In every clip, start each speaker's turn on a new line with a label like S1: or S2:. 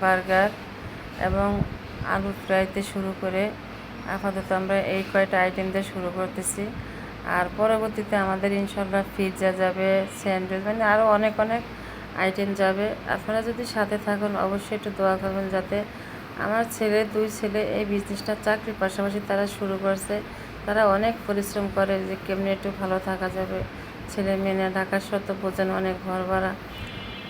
S1: Burger এবং আলু ফ্রাইতে শুরু করে আপাতত আমরা এই কয়টা আইটেম দিয়ে শুরু করতেছি। আর পরবর্তীতে আমাদের ইনশাল্লাহ পিৎজা যাবে, স্যান্ডউইচ, মানে আরও অনেক অনেক আইটেম যাবে। আপনারা যদি সাথে থাকুন অবশ্যই একটু দোয়া করবেন, যাতে আমার দুই ছেলে এই বিজনেসটা চাকরির পাশাপাশি তারা শুরু করছে। তারা অনেক পরিশ্রম করে যে কেমনি একটু ভালো থাকা যাবে, ছেলে মেয়ে ঢাকার শর্ত বোঝেন, অনেক ঘর ভাড়া,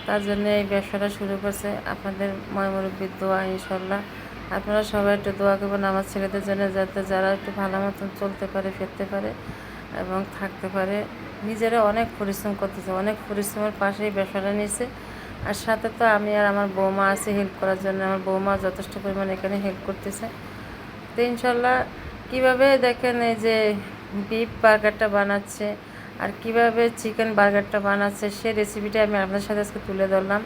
S1: তার জন্য এই ব্যবসাটা শুরু করছে। আপনাদের মুরব্বির দোয়া ইনশাল্লাহ আপনারা সবাই একটু দোয়া করবেন আমার ছেলেদের জন্য, যাতে যারা একটু ভালো মতন চলতে পারে, ফিরতে পারে এবং থাকতে পারে। নিজেরা অনেক পরিশ্রম করতেছে, অনেক পরিশ্রমের পাশেই ব্যবসাটা নিয়েছে। আর সাথে তো আমি আর আমার বৌমা আছে হেল্প করার জন্য, আমার বৌমা যথেষ্ট পরিমাণে এখানে হেল্প করতেছে। তো ইনশাল্লাহ কীভাবে দেখেন এই যে বিফ বার্গারটা বানাচ্ছে আর কিভাবে চিকেন বার্গারটা বানাচ্ছে, সে রেসিপিটা আমি আপনাদের সাথে আজকে তুলে ধরলাম।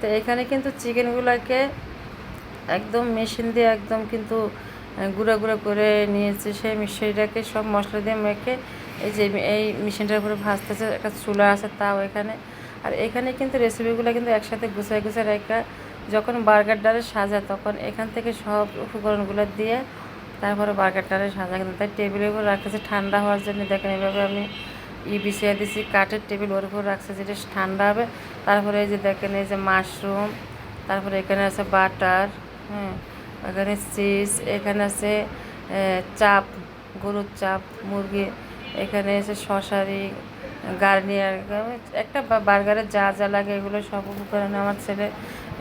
S1: তো এখানে কিন্তু চিকেনগুলোকে একদম মেশিন দিয়ে একদম কিন্তু গুঁড়া গুঁড়া করে নিয়েছে, সেইটাকে সব মশলা দিয়ে মেখে এই যে এই মেশিনটার উপরে ভাজতেছে। একটা চুলা আছে তাও এখানে। আর এখানে কিন্তু রেসিপিগুলো কিন্তু একসাথে গুছায় গুছায় রেখে যখন বার্গারটারে সাজায় তখন এখান থেকে সব উপকরণগুলো দিয়ে তারপরে বার্গারটারে সাজা, কিন্তু তাই টেবিলের উপর রাখতেছে ঠান্ডা হওয়ার জন্য। দেখেন এভাবে আমি বিছিয়ে দিছি কাঠের টেবিল, ওর উপর রাখছে যেটা ঠান্ডা হবে। তারপরে এই যে দেখেন এই যে মাশরুম, তারপরে এখানে আছে বাটার, হ্যাঁ, এখানে চিজ, এখানে আছে চাপ, গরুর চাপ, মুরগি, এখানে আছে শশারি, গার্নিয়ার, একটা বার্গারে যা যা লাগে এগুলো সব উপকরণ আমার ছেলে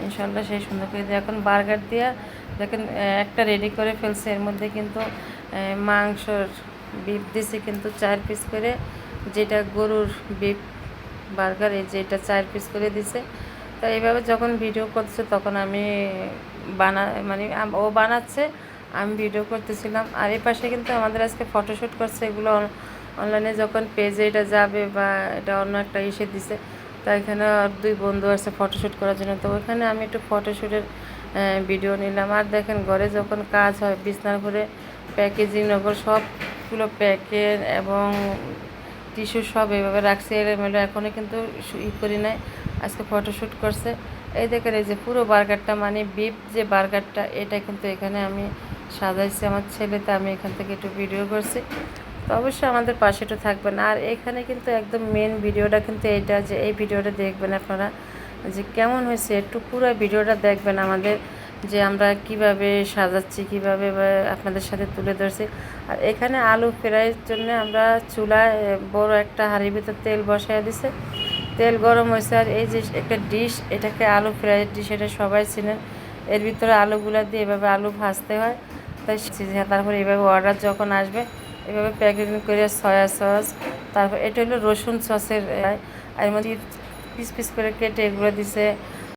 S1: ইনশাল্লাহ সেই সুন্দর করে দিয়ে এখন বার্গার দিয়ে দেখেন একটা রেডি করে ফেলছে। এর মধ্যে কিন্তু মাংসর বিফ দিছে কিন্তু 4 পিস করে, যেটা গরুর বিফ বার্গার, এই যেটা 4 পিস করে দিছে। তো এইভাবে যখন ভিডিও করছে তখন আমি মানে ও বানাচ্ছে, আমি ভিডিও করতেছিলাম। আর এই পাশে কিন্তু আমাদের আজকে ফটোশ্যুট করছে, এগুলো অনলাইনে যখন পেজে এটা যাবে বা এটা অন্য একটা ইসে দিছে, তা এখানে 2 বন্ধু আসছে ফটোশ্যুট করার জন্য। তো ওইখানে আমি একটু ফটোশ্যুটের ভিডিও নিলাম। আর দেখেন ঘরে যখন কাজ হয় বিছনার ঘরে প্যাকেজিং ওপর সবগুলো প্যাকেট এবং টিস্যু সব এইভাবে রাখছি এলোমেলো, এখনও কিন্তু করি নাই, আজকে ফটোশ্যুট করছে। এই দেখেন এই যে পুরো বার্গারটা মানে বিফ যে বার্গারটা এটা কিন্তু এখানে আমি সাজাইছি আমার ছেলেতে, আমি এখান থেকে একটু ভিডিও করছি। তো অবশ্যই আমাদের পাশে একটু থাকবেন। আর এখানে কিন্তু একদম মেন ভিডিওটা কিন্তু এইটা, যে এই ভিডিওটা দেখবেন আপনারা যে কেমন হয়েছে, একটু পুরো ভিডিওটা দেখবেন আমাদের, যে আমরা কিভাবে সাজাচ্ছি, কিভাবে আপনাদের সাথে তুলে ধরছি। আর এখানে আলু ফ্রাইয়ের জন্য আমরা চুলায় বড় একটা হাঁড়ির ভিতর তেল বসায় দিছে, তেল গরম হয়েছে। আর এই যে একটা ডিশ, এটাকে আলু ফ্রাইয়ের ডিশ, এটা সবাই চিনেন। এর ভিতরে আলুগুলো দিয়ে এভাবে আলু ভাজতে হয়। তাই তারপরে এইভাবে অর্ডার যখন আসবে এভাবে প্যাকেটিং করে সয়া সস, তারপর এটা হলো রসুন সসের, এর মধ্যে পিস পিস করে কেটে এগুলো দিছে।